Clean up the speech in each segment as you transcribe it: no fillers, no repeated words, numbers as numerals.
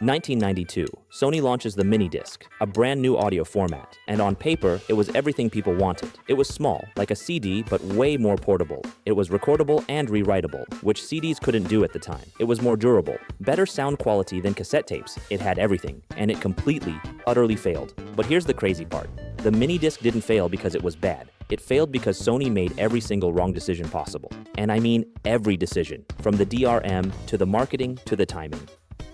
1992, Sony launches the MiniDisc, a brand new audio format, and on paper, it was everything people wanted. It was small, like a CD, but way more portable. It was recordable and rewritable, which CDs couldn't do at the time. It was more durable, better sound quality than cassette tapes. It had everything, and it completely, utterly failed. But here's the crazy part. The MiniDisc didn't fail because it was bad. It failed because Sony made every single wrong decision possible. And I mean every decision, from the DRM to the marketing to the timing.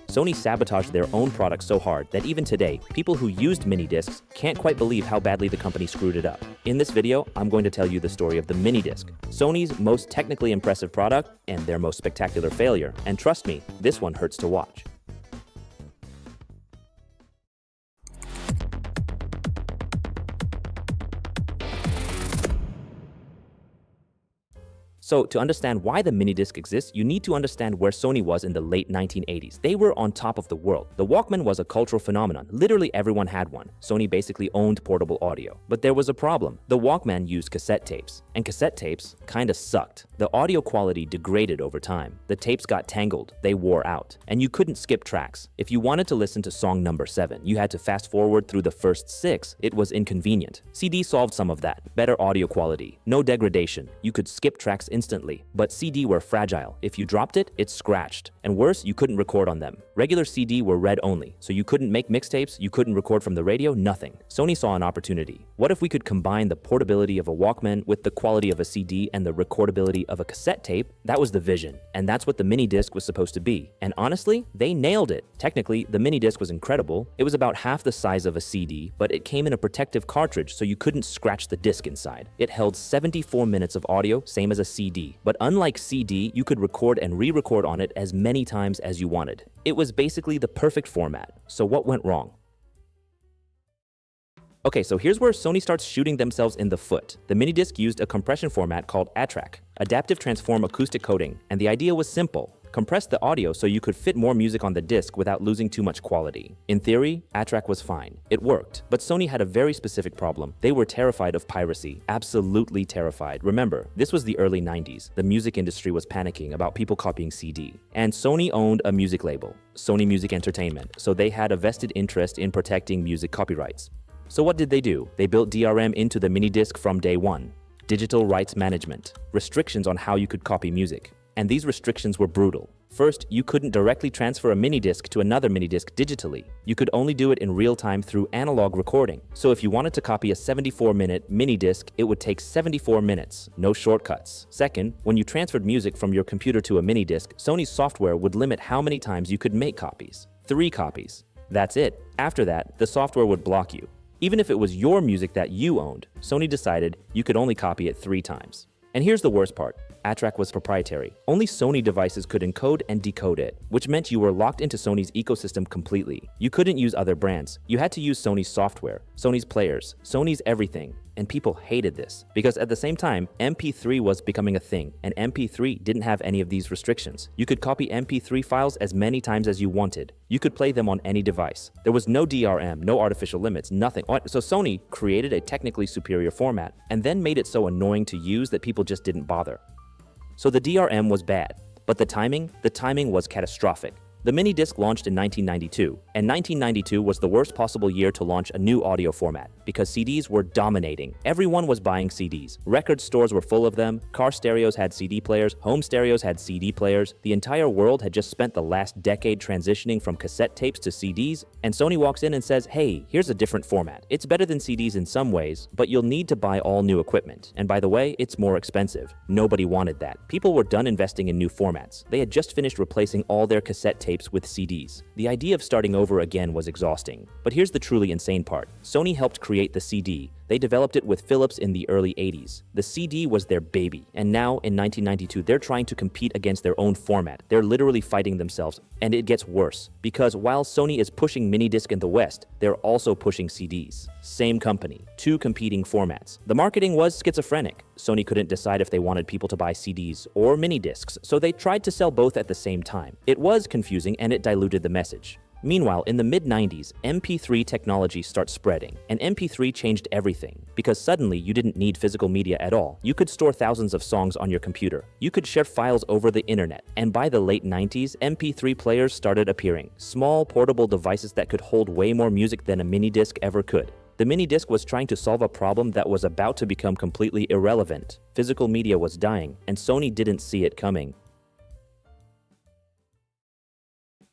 Sony sabotaged their own product so hard that even today, people who used MiniDiscs can't quite believe how badly the company screwed it up. In this video, I'm going to tell you the story of the MiniDisc, Sony's most technically impressive product and their most spectacular failure. And trust me, this one hurts to watch. So, to understand why the MiniDisc exists, you need to understand where Sony was in the late 1980s. They were on top of the world. The Walkman was a cultural phenomenon. Literally everyone had one. Sony basically owned portable audio. But there was a problem. The Walkman used cassette tapes, and cassette tapes kinda sucked. The audio quality degraded over time. The tapes got tangled, they wore out, and you couldn't skip tracks. If you wanted to listen to song number 7, you had to fast forward through the first 6. It was inconvenient. CD solved some of that. Better audio quality, no degradation. You could skip tracks instantly, but CD were fragile. If you dropped it, it scratched. And worse, you couldn't record on them. Regular CD were read only, so you couldn't make mixtapes, you couldn't record from the radio, nothing. Sony saw an opportunity. What if we could combine the portability of a Walkman with the quality of a CD and the recordability of a cassette tape? That was the vision, and that's what the MiniDisc was supposed to be. And honestly, they nailed it. Technically, the MiniDisc was incredible. It was about half the size of a CD, but it came in a protective cartridge so you couldn't scratch the disc inside. It held 74 minutes of audio, same as a CD. But unlike CD, you could record and re-record on it as many times as you wanted. It was basically the perfect format. So what went wrong? Okay, so here's where Sony starts shooting themselves in the foot. The MiniDisc used a compression format called ATRAC, Adaptive Transform Acoustic Coding, and the idea was simple. Compress the audio so you could fit more music on the disc without losing too much quality. In theory, ATRAC was fine. It worked. But Sony had a very specific problem. They were terrified of piracy. Absolutely terrified. Remember, this was the early 90s. The music industry was panicking about people copying CD. And Sony owned a music label, Sony Music Entertainment, so they had a vested interest in protecting music copyrights. So what did they do? They built DRM into the MiniDisc from day one. Digital rights management. Restrictions on how you could copy music. And these restrictions were brutal. First, you couldn't directly transfer a MiniDisc to another MiniDisc digitally. You could only do it in real time through analog recording. So if you wanted to copy a 74-minute MiniDisc, it would take 74 minutes, no shortcuts. Second, when you transferred music from your computer to a MiniDisc, Sony's software would limit how many times you could make copies. 3 copies. That's it. After that, the software would block you. Even if it was your music that you owned, Sony decided you could only copy it 3 times. And here's the worst part. ATRAC was proprietary. Only Sony devices could encode and decode it, which meant you were locked into Sony's ecosystem completely. You couldn't use other brands. You had to use Sony's software, Sony's players, Sony's everything. And people hated this, because at the same time, MP3 was becoming a thing, and MP3 didn't have any of these restrictions. You could copy MP3 files as many times as you wanted. You could play them on any device. There was no DRM, no artificial limits, nothing. So Sony created a technically superior format, and then made it so annoying to use that people just didn't bother. So the DRM was bad, but the timing was catastrophic. The MiniDisc launched in 1992, and 1992 was the worst possible year to launch a new audio format, because CDs were dominating. Everyone was buying CDs. Record stores were full of them, car stereos had CD players, home stereos had CD players. The entire world had just spent the last decade transitioning from cassette tapes to CDs, and Sony walks in and says, hey, here's a different format. It's better than CDs in some ways, but you'll need to buy all new equipment. And by the way, it's more expensive. Nobody wanted that. People were done investing in new formats. They had just finished replacing all their cassette tapes with CDs. The idea of starting over again was exhausting. But here's the truly insane part. Sony helped create the CD. They developed it with Philips in the early 80s. The CD was their baby. And now, in 1992, they're trying to compete against their own format. They're literally fighting themselves. And it gets worse. Because while Sony is pushing MiniDisc in the West, they're also pushing CDs. Same company. 2 competing formats. The marketing was schizophrenic. Sony couldn't decide if they wanted people to buy CDs or MiniDiscs, so they tried to sell both at the same time. It was confusing and it diluted the message. Meanwhile, in the mid-90s, MP3 technology starts spreading, and MP3 changed everything, because suddenly you didn't need physical media at all. You could store thousands of songs on your computer. You could share files over the internet, and by the late 90s, MP3 players started appearing, small portable devices that could hold way more music than a mini-disc ever could. The mini-disc was trying to solve a problem that was about to become completely irrelevant. Physical media was dying, and Sony didn't see it coming.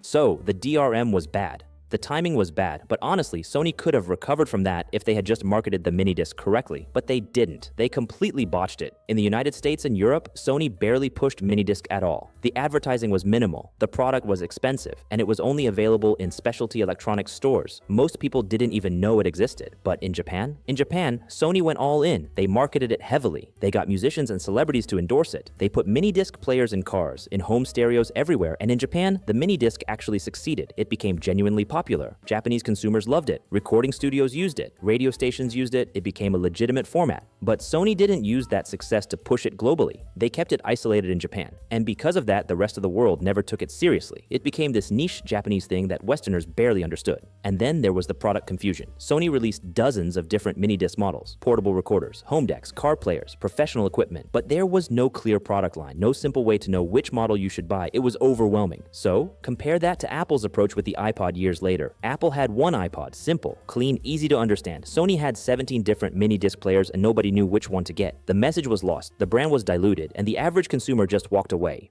So, the DRM was bad. The timing was bad, but honestly, Sony could have recovered from that if they had just marketed the minidisc correctly, but they didn't. They completely botched it. In the United States and Europe, Sony barely pushed minidisc at all. The advertising was minimal, the product was expensive, and it was only available in specialty electronics stores. Most people didn't even know it existed. But in Japan? In Japan, Sony went all in. They marketed it heavily. They got musicians and celebrities to endorse it. They put minidisc players in cars, in home stereos everywhere, and in Japan, the minidisc actually succeeded. It became genuinely popular. Japanese consumers loved it. Recording studios used it. Radio stations used it. It became a legitimate format. But Sony didn't use that success to push it globally. They kept it isolated in Japan. And because of that, the rest of the world never took it seriously. It became this niche Japanese thing that Westerners barely understood. And then there was the product confusion. Sony released dozens of different minidisc models, portable recorders, home decks, car players, professional equipment. But there was no clear product line, no simple way to know which model you should buy. It was overwhelming. So, compare that to Apple's approach with the iPod years later. Apple had one iPod, simple, clean, easy to understand. Sony had 17 different mini disc players and nobody knew which one to get. The message was lost, the brand was diluted, and the average consumer just walked away.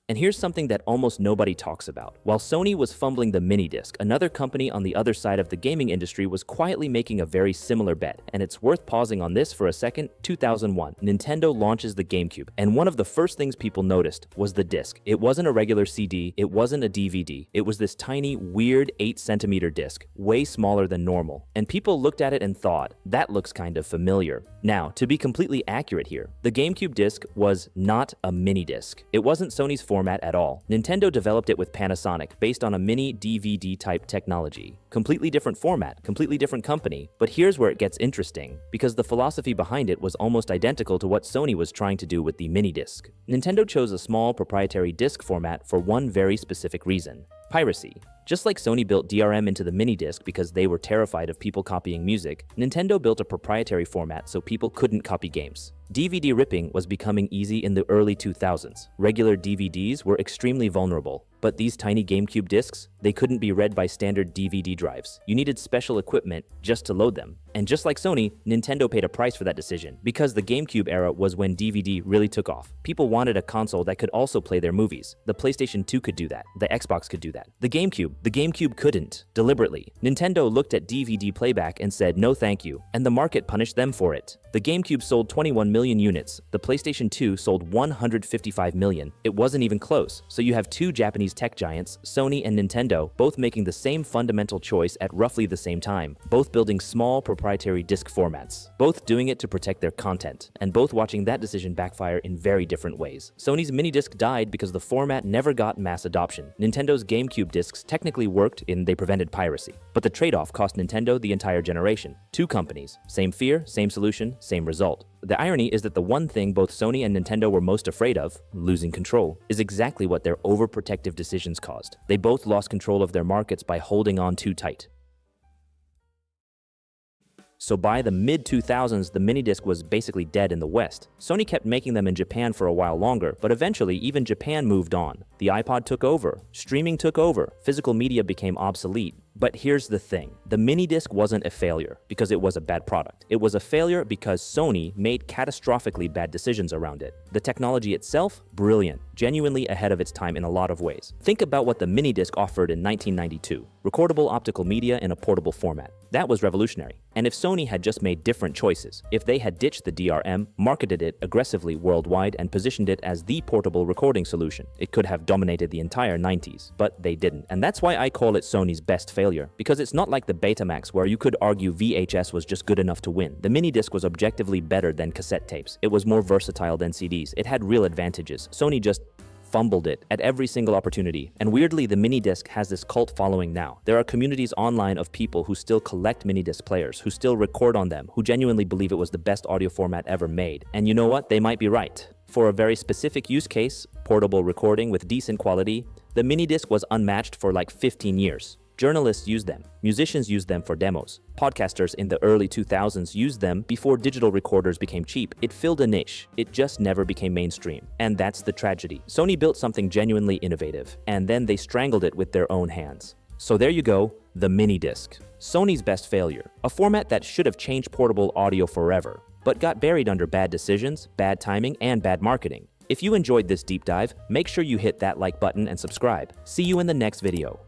And here's something that almost nobody talks about. While Sony was fumbling the minidisc, another company on the other side of the gaming industry was quietly making a very similar bet. And it's worth pausing on this for a second. 2001, Nintendo launches the GameCube, and one of the first things people noticed was the disc. It wasn't a regular CD, it wasn't a DVD, it was this tiny, weird 8-centimeter disc, way smaller than normal. And people looked at it and thought, that looks kind of familiar. Now, to be completely accurate here, the GameCube disc was not a mini-disc. It wasn't Sony's format at all. Nintendo developed it with Panasonic based on a mini DVD type technology. Completely different format, completely different company, but here's where it gets interesting, because the philosophy behind it was almost identical to what Sony was trying to do with the mini-disc. Nintendo chose a small proprietary disc format for one very specific reason: piracy. Just like Sony built DRM into the minidisc because they were terrified of people copying music, Nintendo built a proprietary format so people couldn't copy games. DVD ripping was becoming easy in the early 2000s. Regular DVDs were extremely vulnerable, but these tiny GameCube discs, they couldn't be read by standard DVD drives. You needed special equipment just to load them. And just like Sony, Nintendo paid a price for that decision, because the GameCube era was when DVD really took off. People wanted a console that could also play their movies. The PlayStation 2 could do that. The Xbox could do that. The GameCube couldn't, deliberately. Nintendo looked at DVD playback and said no thank you, and the market punished them for it. The GameCube sold 21 million units. The PlayStation 2 sold 155 million. It wasn't even close. So you have two Japanese tech giants, Sony and Nintendo, both making the same fundamental choice at roughly the same time, both building small proprietary disc formats, both doing it to protect their content, and both watching that decision backfire in very different ways. Sony's minidisc died because the format never got mass adoption. Nintendo's GameCube discs technically worked in they prevented piracy, but the trade-off cost Nintendo the entire generation. Two companies, same fear, same solution, same result. The irony is that the one thing both Sony and Nintendo were most afraid of, losing control, is exactly what their overprotective decisions caused. They both lost control of their markets by holding on too tight. So by the mid-2000s, the minidisc was basically dead in the West. Sony kept making them in Japan for a while longer, but eventually even Japan moved on. The iPod took over, streaming took over, physical media became obsolete. But here's the thing, the minidisc wasn't a failure because it was a bad product. It was a failure because Sony made catastrophically bad decisions around it. The technology itself, brilliant, genuinely ahead of its time in a lot of ways. Think about what the minidisc offered in 1992, recordable optical media in a portable format. That was revolutionary. And if Sony had just made different choices, if they had ditched the DRM, marketed it aggressively worldwide, and positioned it as the portable recording solution, it could have dominated the entire 90s. But they didn't. And that's why I call it Sony's best failure, because it's not like the Betamax where you could argue VHS was just good enough to win. The minidisc was objectively better than cassette tapes. It was more versatile than CDs. It had real advantages. Sony just fumbled it at every single opportunity. And weirdly, the minidisc has this cult following now. There are communities online of people who still collect minidisc players, who still record on them, who genuinely believe it was the best audio format ever made. And you know what? They might be right. For a very specific use case, portable recording with decent quality, The MiniDisc was unmatched for like 15 years. Journalists used them, musicians used them for demos, podcasters in the early 2000s used them before digital recorders became cheap. It filled a niche, it just never became mainstream. And that's the tragedy. Sony built something genuinely innovative, and then they strangled it with their own hands. So there you go, the MiniDisc. Sony's best failure, a format that should have changed portable audio forever, but got buried under bad decisions, bad timing, and bad marketing. If you enjoyed this deep dive, make sure you hit that like button and subscribe. See you in the next video.